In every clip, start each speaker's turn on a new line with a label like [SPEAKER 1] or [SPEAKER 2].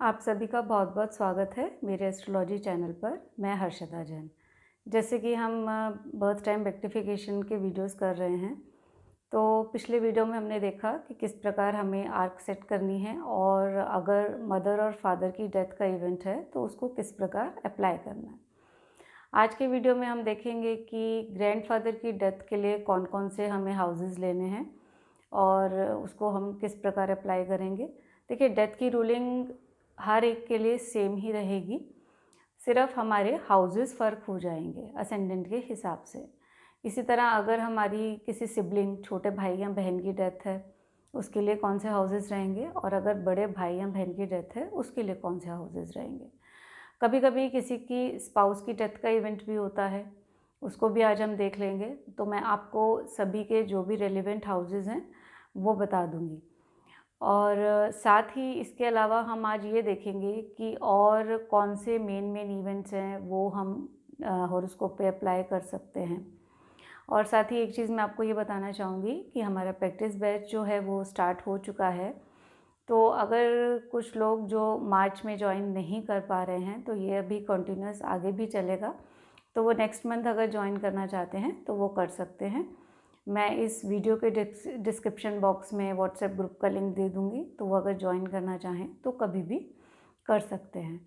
[SPEAKER 1] आप सभी का बहुत बहुत स्वागत है मेरे एस्ट्रोलॉजी चैनल पर। मैं हर्षदा जैन। जैसे कि हम बर्थ टाइम रेक्टिफिकेशन के वीडियोस कर रहे हैं, तो पिछले वीडियो में हमने देखा कि किस प्रकार हमें आर्क सेट करनी है और अगर मदर और फादर की डेथ का इवेंट है तो उसको किस प्रकार अप्लाई करना है। आज के वीडियो में हम देखेंगे कि ग्रैंडफादर की डेथ के लिए कौन कौन से हमें हाउसेस लेने हैं और उसको हम किस प्रकार अप्लाई करेंगे। देखिए, डेथ की रूलिंग हर एक के लिए सेम ही रहेगी, सिर्फ हमारे हाउसेस फ़र्क हो जाएंगे असेंडेंट के हिसाब से। इसी तरह अगर हमारी किसी सिबलिंग, छोटे भाई या बहन की डेथ है, उसके लिए कौन से हाउसेस रहेंगे, और अगर बड़े भाई या बहन की डेथ है उसके लिए कौन से हाउसेस रहेंगे। कभी कभी किसी की स्पाउस की डेथ का इवेंट भी होता है, उसको भी आज हम देख लेंगे। तो मैं आपको सभी के जो भी रेलिवेंट हाउसेस हैं वो बता दूंगी। और साथ ही इसके अलावा हम आज ये देखेंगे कि और कौन से मेन इवेंट्स हैं वो हम हॉरोस्कोप पे अप्लाई कर सकते हैं। और साथ ही एक चीज़ मैं आपको ये बताना चाहूँगी कि हमारा प्रैक्टिस बैच जो है वो स्टार्ट हो चुका है। तो अगर कुछ लोग जो मार्च में ज्वाइन नहीं कर पा रहे हैं तो ये अभी कंटिन्यूस आगे भी चलेगा, तो वो नेक्स्ट मंथ अगर ज्वाइन करना चाहते हैं तो वो कर सकते हैं। मैं इस वीडियो के डिस्क्रिप्शन बॉक्स में व्हाट्सएप ग्रुप का लिंक दे दूँगी, तो वो अगर ज्वाइन करना चाहें तो कभी भी कर सकते हैं।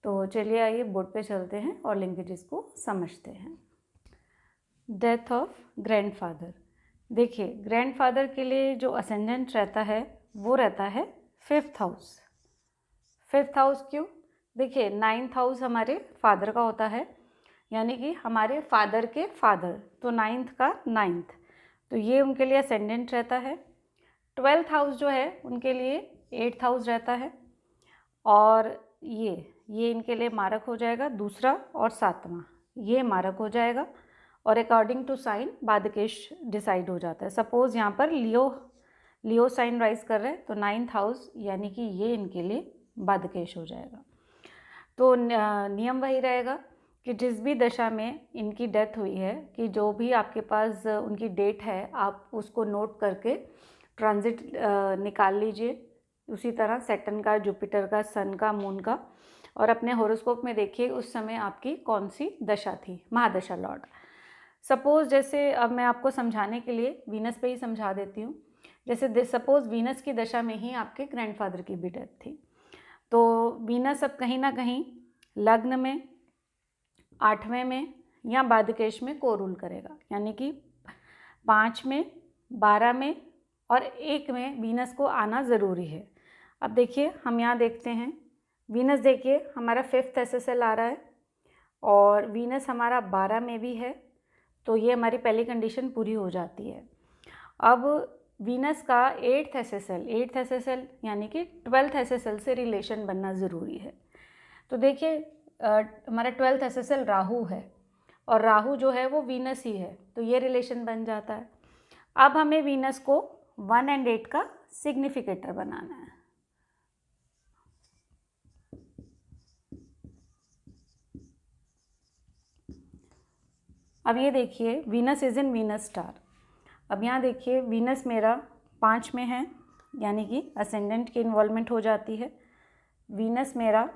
[SPEAKER 1] तो चलिए आइए बोर्ड पे चलते हैं और लिंकेजेस को समझते हैं। Death of grandfather. देखिए, ग्रैंडफादर के लिए जो असेंडेंट रहता है वो रहता है 5th हाउस। 5th हाउस क्यों? देखिए, 9th हाउस हमारे फादर का होता है, यानी कि हमारे फादर के फादर, तो 9th का 9th, तो ये उनके लिए असेंडेंट रहता है। 12th हाउस जो है उनके लिए 8th हाउस रहता है, और ये इनके लिए मारक हो जाएगा दूसरा और 7वां, ये मारक हो जाएगा। और अकॉर्डिंग टू साइन बादकेश डिसाइड हो जाता है। सपोज़ यहाँ पर लियो साइन राइज कर रहे हैं तो 9th हाउस यानी कि ये इनके लिए बादकेश हो जाएगा। तो नियम वही रहेगा कि जिस भी दशा में इनकी डेथ हुई है, कि जो भी आपके पास उनकी डेट है आप उसको नोट करके ट्रांजिट निकाल लीजिए। उसी तरह सैटर्न का, जुपिटर का, सन का, मून का, और अपने हॉरोस्कोप में देखिए उस समय आपकी कौन सी दशा थी, महादशा लॉर्ड। सपोज़ जैसे अब मैं आपको समझाने के लिए वीनस पे ही समझा देती हूँ। जैसे सपोज़ वीनस की दशा में ही आपके ग्रैंडफादर की भी डेथ थी, तो वीनस अब कहीं ना कहीं लग्न में, 8वें में या बादकेश में को रूल करेगा, यानी कि 5 में, 12 में और 1 में वीनस को आना ज़रूरी है। अब देखिए, हम यहाँ देखते हैं वीनस, देखिए हमारा 5th एसएसएल आ रहा है और वीनस हमारा 12 में भी है, तो ये हमारी पहली कंडीशन पूरी हो जाती है। अब वीनस का 8th एसएसएल यानी कि 12th एसएसएल से रिलेशन बनना ज़रूरी है। तो देखिए, हमारा 12th एसएसएल राहु है और राहु जो है वो वीनस ही है, तो ये रिलेशन बन जाता है। अब हमें वीनस को 1 और 8 का सिग्निफिकेटर बनाना है। अब ये देखिए, Venus is in Venus star. अब यहाँ देखिए, वीनस मेरा 5 में है, यानी कि असेंडेंट की इन्वॉल्वमेंट हो जाती है। वीनस मेरा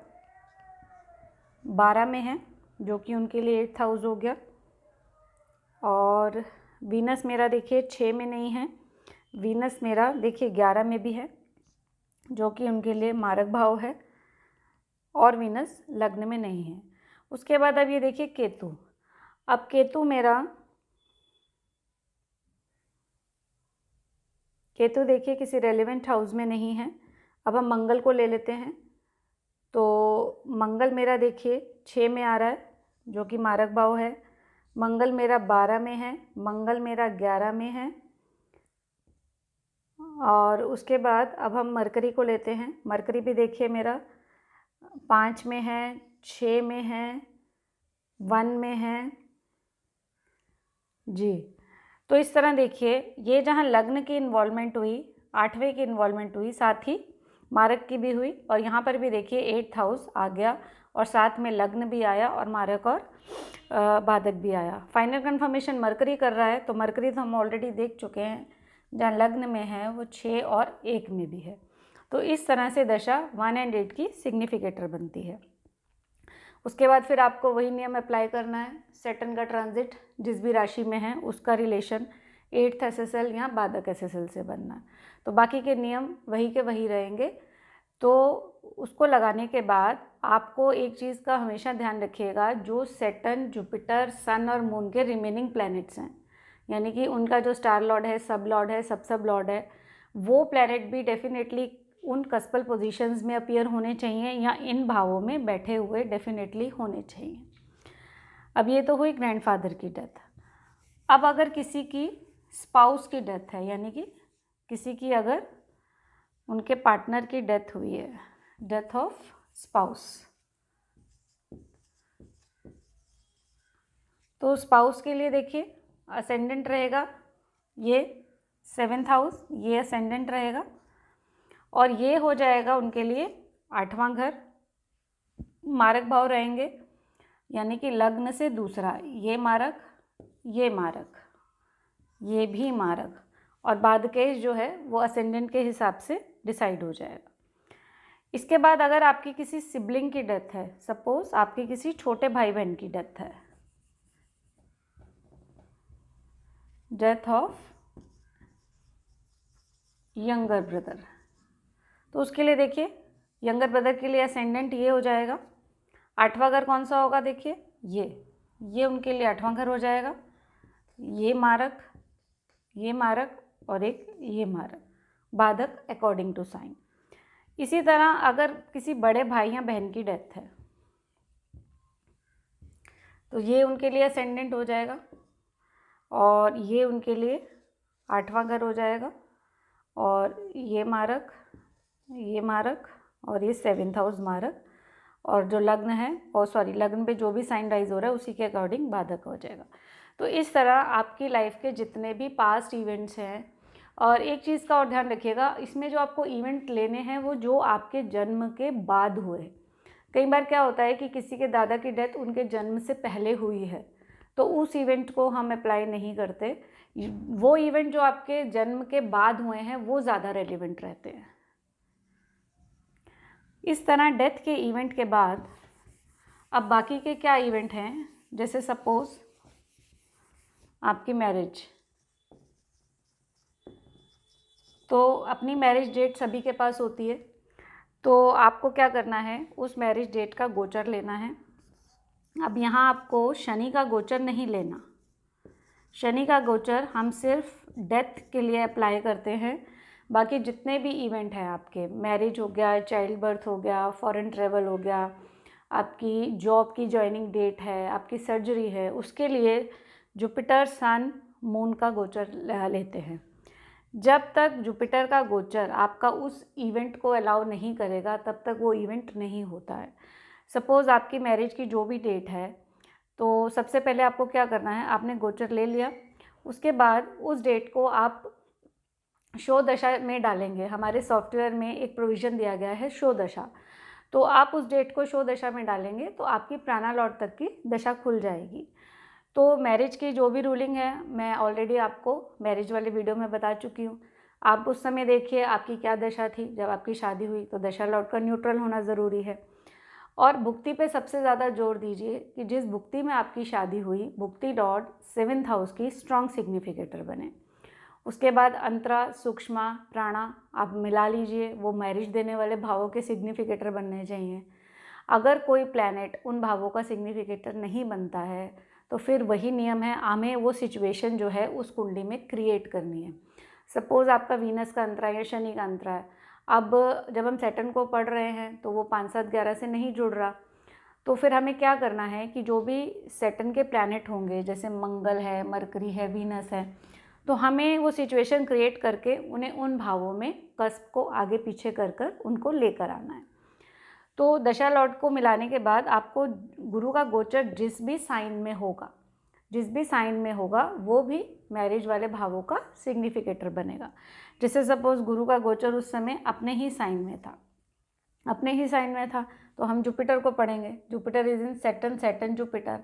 [SPEAKER 1] 12 में है, जो कि उनके लिए 8th हाउस हो गया। और वीनस मेरा देखिए 6 में नहीं है, वीनस मेरा देखिए 11 में भी है, जो कि उनके लिए मारक भाव है। और वीनस लग्न में नहीं है। उसके बाद अब ये देखिए केतु। अब केतु देखिए किसी रेलिवेंट हाउस में नहीं है। अब हम मंगल को ले लेते हैं, तो मंगल मेरा देखिए 6 में आ रहा है, जो कि मारक भाव है। मंगल मेरा 12 में है, मंगल मेरा 11 में है। और उसके बाद अब हम मरकरी को लेते हैं। मरकरी भी देखिए मेरा 5 में है, 6 में है, 1 में है जी। तो इस तरह देखिए, ये जहाँ लग्न की इन्वॉल्वमेंट हुई, 8वें की इन्वॉल्वमेंट हुई, साथ ही मारक की भी हुई, और यहाँ पर भी देखिए 8th हाउस आ गया और साथ में लग्न भी आया और मारक और बाधक भी आया। फाइनल कंफर्मेशन मरकरी कर रहा है, तो मरकरी तो हम ऑलरेडी देख चुके हैं, जहाँ लग्न में है वो 6 और 1 में भी है। तो इस तरह से दशा 1 एंड 8 की सिग्निफिकेटर बनती है। उसके बाद फिर आपको वही नियम अप्लाई करना है। सैटर्न का ट्रांजिट जिस भी राशि में है उसका रिलेशन 8th SSL या बाधक SSL से बनना है। तो बाकी के नियम वही के वही रहेंगे। तो उसको लगाने के बाद आपको एक चीज़ का हमेशा ध्यान रखिएगा, जो सैटर्न, जुपिटर, सन और मून के रिमेनिंग प्लैनेट्स हैं, यानी कि उनका जो स्टार लॉर्ड है, सब लॉर्ड है, सब लॉर्ड है, वो प्लैनेट भी डेफिनेटली उन कस्पल पोजीशंस में अपीयर होने चाहिए या इन भावों में बैठे हुए डेफिनेटली होने चाहिए। अब ये तो हुई ग्रैंडफादर की डेथ। अब अगर किसी की स्पाउस की डेथ है, यानी कि किसी की अगर उनके पार्टनर की डेथ हुई है, डेथ ऑफ स्पाउस, तो स्पाउस के लिए देखिए असेंडेंट रहेगा ये 7th हाउस, ये असेंडेंट रहेगा और ये हो जाएगा उनके लिए 8वां घर। मारक भाव रहेंगे, यानी कि लग्न से दूसरा, ये मारक, ये मारक, ये भी मारक, और बाधकेश जो है वो असेंडेंट के हिसाब से डिसाइड हो जाएगा। इसके बाद अगर आपकी किसी सिबलिंग की डेथ है, सपोज आपके किसी छोटे भाई बहन की डेथ है, डेथ ऑफ यंगर ब्रदर, तो उसके लिए देखिए यंगर ब्रदर के लिए असेंडेंट ये हो जाएगा। 8वां घर कौन सा होगा, देखिए ये उनके लिए 8वां घर हो जाएगा। ये मारक और एक ये मारक, बाधक अकॉर्डिंग टू साइन। इसी तरह अगर किसी बड़े भाई या बहन की डेथ है तो ये उनके लिए असेंडेंट हो जाएगा और ये उनके लिए 8वां घर हो जाएगा और ये मारक और ये 7th हाउस मारक, और जो लग्न है लग्न पे जो भी साइन राइज हो रहा है उसी के अकॉर्डिंग बाधक हो जाएगा। तो इस तरह आपकी लाइफ के जितने भी पास्ट इवेंट्स हैं, और एक चीज़ का और ध्यान रखिएगा, इसमें जो आपको इवेंट लेने हैं वो जो आपके जन्म के बाद हुए। कई बार क्या होता है कि किसी के दादा की डेथ उनके जन्म से पहले हुई है, तो उस इवेंट को हम अप्लाई नहीं करते। वो इवेंट जो आपके जन्म के बाद हुए हैं वो ज़्यादा रेलिवेंट रहते हैं। इस तरह डेथ के इवेंट के बाद अब बाकी के क्या इवेंट हैं, जैसे सपोज आपकी मैरिज, तो अपनी मैरिज डेट सभी के पास होती है, तो आपको क्या करना है, उस मैरिज डेट का गोचर लेना है। अब यहाँ आपको शनि का गोचर नहीं लेना। शनि का गोचर हम सिर्फ डेथ के लिए अप्लाई करते हैं। बाकी जितने भी इवेंट हैं आपके, मैरिज हो गया, चाइल्ड बर्थ हो गया, फॉरेन ट्रेवल हो गया, आपकी जॉब की जॉइनिंग डेट है, आपकी सर्जरी है, उसके लिए जुपिटर, सन, मून का गोचर लेते हैं। जब तक जुपिटर का गोचर आपका उस इवेंट को अलाउ नहीं करेगा तब तक वो इवेंट नहीं होता है। सपोज़ आपकी मैरिज की जो भी डेट है, तो सबसे पहले आपको क्या करना है, आपने गोचर ले लिया, उसके बाद उस डेट को आप शो दशा में डालेंगे। हमारे सॉफ्टवेयर में एक प्रोविज़न दिया गया है शो दशा, तो आप उस डेट को शो दशा में डालेंगे तो आपकी प्राणा लॉर्ड तक की दशा खुल जाएगी। तो मैरिज की जो भी रूलिंग है मैं ऑलरेडी आपको मैरिज वाले वीडियो में बता चुकी हूँ। आप उस समय देखिए आपकी क्या दशा थी जब आपकी शादी हुई, तो दशा लॉर्ड का न्यूट्रल होना ज़रूरी है। और भुक्ति पे सबसे ज़्यादा जोर दीजिए कि जिस भुक्ति में आपकी शादी हुई, भुक्ति लॉर्ड 7th हाउस की स्ट्रॉन्ग सिग्निफिकेटर बने। उसके बाद अंतरा, सूक्ष्मा, प्राणा आप मिला लीजिए, वो मैरिज देने वाले भावों के सिग्निफिकेटर बनने चाहिए। अगर कोई प्लैनेट उन भावों का सिग्निफिकेटर नहीं बनता है तो फिर वही नियम है, हमें वो सिचुएशन जो है उस कुंडली में क्रिएट करनी है। सपोज़ आपका वीनस का अंतरा या शनि का अंतरा है, अब जब हम सैटर्न को पढ़ रहे हैं तो वो 5, 7, 11 से नहीं जुड़ रहा, तो फिर हमें क्या करना है कि जो भी सैटर्न के प्लैनेट होंगे, जैसे मंगल है, मरकरी है, वीनस है, तो हमें वो सिचुएशन क्रिएट करके उन्हें उन भावों में कस्प को आगे पीछे कर कर उनको लेकर आना है। तो दशा लॉर्ड को मिलाने के बाद आपको गुरु का गोचर जिस भी साइन में होगा वो भी मैरिज वाले भावों का सिग्निफिकेटर बनेगा। जैसे सपोज़ गुरु का गोचर उस समय अपने ही साइन में था तो हम जुपिटर को पढ़ेंगे। Jupiter is in Saturn Jupiter,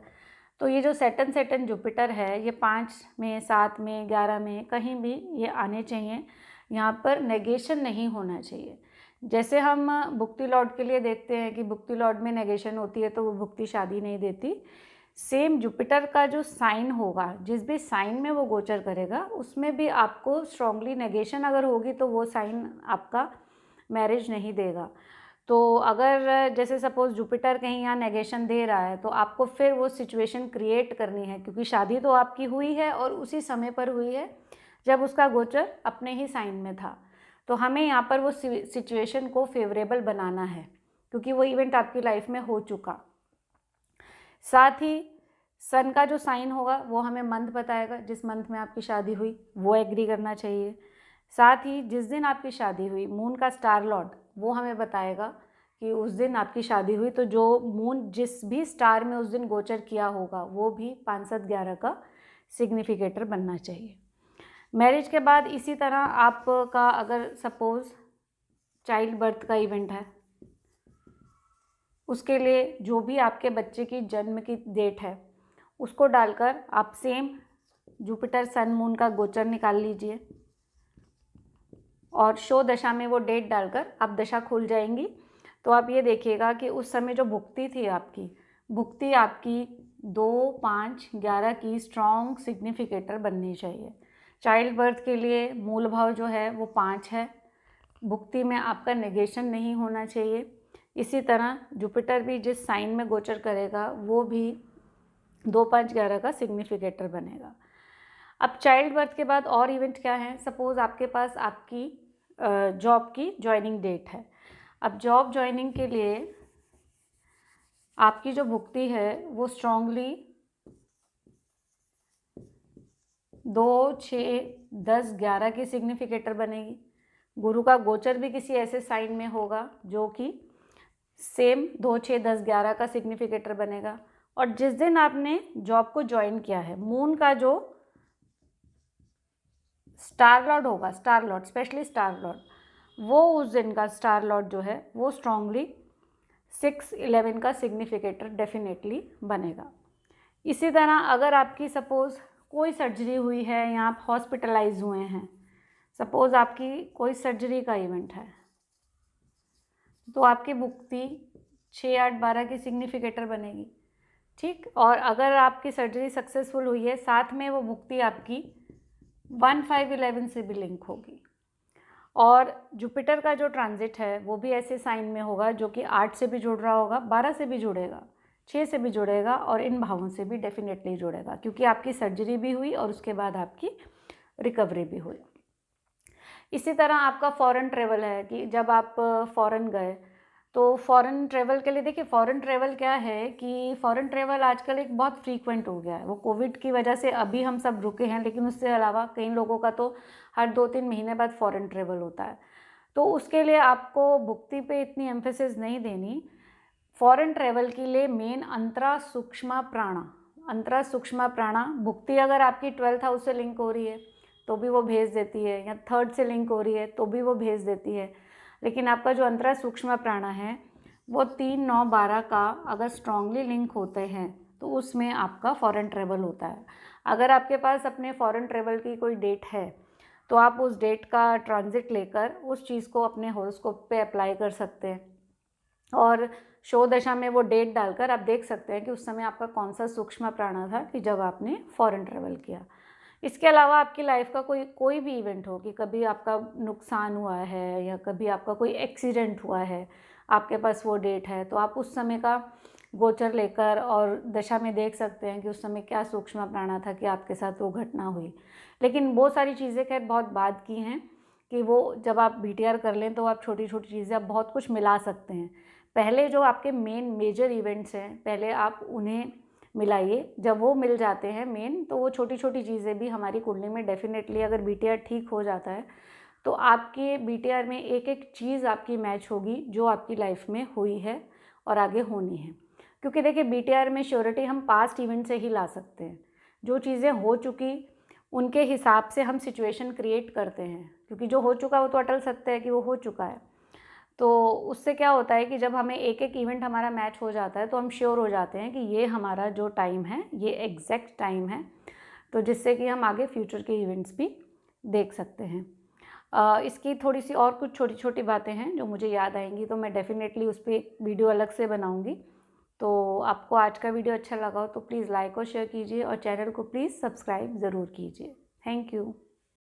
[SPEAKER 1] तो ये जो सैटर्न जुपिटर है ये 5 में, 7 में, 11 में कहीं भी ये आने चाहिए। यहाँ पर नेगेशन नहीं होना चाहिए। जैसे हम भुक्ति लॉर्ड के लिए देखते हैं कि भुक्ति लॉर्ड में नेगेशन होती है तो वो भुक्ति शादी नहीं देती, सेम जुपिटर का जो साइन होगा, जिस भी साइन में वो गोचर करेगा, उसमें भी आपको स्ट्रांगली नेगेशन अगर होगी तो वो साइन आपका मैरिज नहीं देगा। तो अगर जैसे सपोज़ जुपिटर कहीं यहाँ नेगेशन दे रहा है तो आपको फिर वो सिचुएशन क्रिएट करनी है, क्योंकि शादी तो आपकी हुई है और उसी समय पर हुई है जब उसका गोचर अपने ही साइन में था। तो हमें यहाँ पर वो सिचुएशन को फेवरेबल बनाना है, क्योंकि वो इवेंट आपकी लाइफ में हो चुका। साथ ही सन का जो साइन होगा वो हमें मंथ बताएगा, जिस मंथ में आपकी शादी हुई वो एग्री करना चाहिए। साथ ही जिस दिन आपकी शादी हुई मून का स्टार लॉर्ड वो हमें बताएगा कि उस दिन आपकी शादी हुई, तो जो मून जिस भी स्टार में उस दिन गोचर किया होगा वो भी 5, 7, 11 का सिग्निफिकेटर बनना चाहिए। मैरिज के बाद इसी तरह आपका अगर सपोज़ चाइल्ड बर्थ का इवेंट है, उसके लिए जो भी आपके बच्चे की जन्म की डेट है उसको डालकर आप सेम जुपिटर सन मून का गोचर निकाल लीजिए और शो दशा में वो डेट डालकर आप दशा खुल जाएंगी। तो आप ये देखिएगा कि उस समय जो भुक्ति थी आपकी, भुक्ति आपकी 2, 5, 11 की स्ट्रॉन्ग सिग्निफिकेटर बननी चाहिए। चाइल्ड बर्थ के लिए मूल भाव जो है वो 5 है, भुक्ति में आपका नेगेशन नहीं होना चाहिए। इसी तरह जुपिटर भी जिस साइन में गोचर करेगा वो भी 2, 5, 11 का सिग्निफिकेटर बनेगा। अब चाइल्ड बर्थ के बाद और इवेंट क्या है, सपोज़ आपके पास आपकी जॉब की ज्वाइनिंग डेट है। अब जॉब ज्वाइनिंग के लिए आपकी जो भुक्ति है वो स्ट्रांगली 2, 6, 10, 11 की सिग्निफिकेटर बनेगी। गुरु का गोचर भी किसी ऐसे साइन में होगा जो कि सेम 2, 6, 10, 11 का सिग्निफिकेटर बनेगा। और जिस दिन आपने जॉब को ज्वाइन किया है, मून का जो स्टार लॉर्ड होगा, star Lord specially star Lord, वो उस दिन का स्टार लॉर्ड जो है वो स्ट्रांगली 6, 11 का सिग्निफिकेटर डेफिनेटली बनेगा। इसी तरह अगर आपकी सपोज़ कोई सर्जरी हुई है या आप हॉस्पिटलाइज हुए हैं, सपोज़ आपकी कोई सर्जरी का इवेंट है, तो आपकी भुक्ति 6, 8, 12 की सिग्निफिकेटर बनेगी, ठीक। और अगर आपकी सर्जरी सक्सेसफुल हुई है, साथ में वो भुक्ति आपकी 1, 5, 11 से भी लिंक होगी। और जुपिटर का जो ट्रांजिट है वो भी ऐसे साइन में होगा जो कि 8 से भी जुड़ रहा होगा, 12 से भी जुड़ेगा, 6 से भी जुड़ेगा और इन भावों से भी डेफिनेटली जुड़ेगा, क्योंकि आपकी सर्जरी भी हुई और उसके बाद आपकी रिकवरी भी हुई। इसी तरह आपका फॉरेन ट्रेवल है कि जब आप फॉरेन गए, तो फॉरेन ट्रेवल के लिए देखिए, फॉरेन ट्रेवल क्या है कि फॉरेन ट्रेवल आजकल एक बहुत फ्रीक्वेंट हो गया है। वो कोविड की वजह से अभी हम सब रुके हैं, लेकिन उससे अलावा कई लोगों का तो हर 2-3 महीने बाद फॉरेन ट्रेवल होता है। तो उसके लिए आपको भुक्ति पे इतनी एम्फेसिस नहीं देनी। फॉरेन ट्रेवल के लिए मेन अंतरा सूक्ष्म प्राणा, अंतरा सूक्ष्म प्राणा भुक्ति अगर आपकी 12th हाउस से लिंक हो रही है तो भी वो भेज देती है, या 3rd से लिंक हो रही है तो भी वो भेज देती है। लेकिन आपका जो अंतरा सूक्ष्म प्राणा है वो 3, 9, 12 का अगर स्ट्रांगली लिंक होते हैं तो उसमें आपका फॉरेन ट्रेवल होता है। अगर आपके पास अपने फॉरेन ट्रेवल की कोई डेट है तो आप उस डेट का ट्रांजिट लेकर उस चीज़ को अपने हॉरोस्कोप पे अप्लाई कर सकते हैं और शो दशा में वो डेट डालकर आप देख सकते हैं कि उस समय आपका कौन सा सूक्ष्म प्राणा था कि जब आपने फॉरेन ट्रेवल किया। इसके अलावा आपकी लाइफ का कोई भी इवेंट हो कि कभी आपका नुकसान हुआ है या कभी आपका कोई एक्सीडेंट हुआ है, आपके पास वो डेट है, तो आप उस समय का गोचर लेकर और दशा में देख सकते हैं कि उस समय क्या सूक्ष्म प्राणा था कि आपके साथ वो घटना हुई। लेकिन वो सारी चीज़ें खैर बहुत बाद की हैं कि वो जब आप BTR कर लें तो आप छोटी छोटी चीज़ें आप बहुत कुछ मिला सकते हैं। पहले जो आपके मेन मेजर इवेंट्स हैं पहले आप उन्हें मिलाइए, जब वो मिल जाते हैं मेन तो वो छोटी छोटी चीज़ें भी हमारी कुंडली में डेफिनेटली अगर BTR ठीक हो जाता है तो आपके BTR में एक एक चीज़ आपकी मैच होगी जो आपकी लाइफ में हुई है और आगे होनी है। क्योंकि देखिए BTR में श्योरिटी हम पास्ट इवेंट से ही ला सकते हैं, जो चीज़ें हो चुकी उनके हिसाब से हम सिचुएशन क्रिएट करते हैं, क्योंकि जो हो चुका वो तो अटल सत्य है कि वो हो चुका है। तो उससे क्या होता है कि जब हमें एक एक इवेंट हमारा मैच हो जाता है तो हम श्योर हो जाते हैं कि ये हमारा जो टाइम है ये एग्जैक्ट टाइम है, तो जिससे कि हम आगे फ्यूचर के इवेंट्स भी देख सकते हैं। इसकी थोड़ी सी और कुछ छोटी छोटी बातें हैं जो मुझे याद आएंगी, तो मैं डेफ़िनेटली उस पर एक वीडियो अलग से बनाऊंगी। तो आपको आज का वीडियो अच्छा लगा हो तो प्लीज़ लाइक और शेयर कीजिए और चैनल को प्लीज़ सब्सक्राइब ज़रूर कीजिए। Thank you.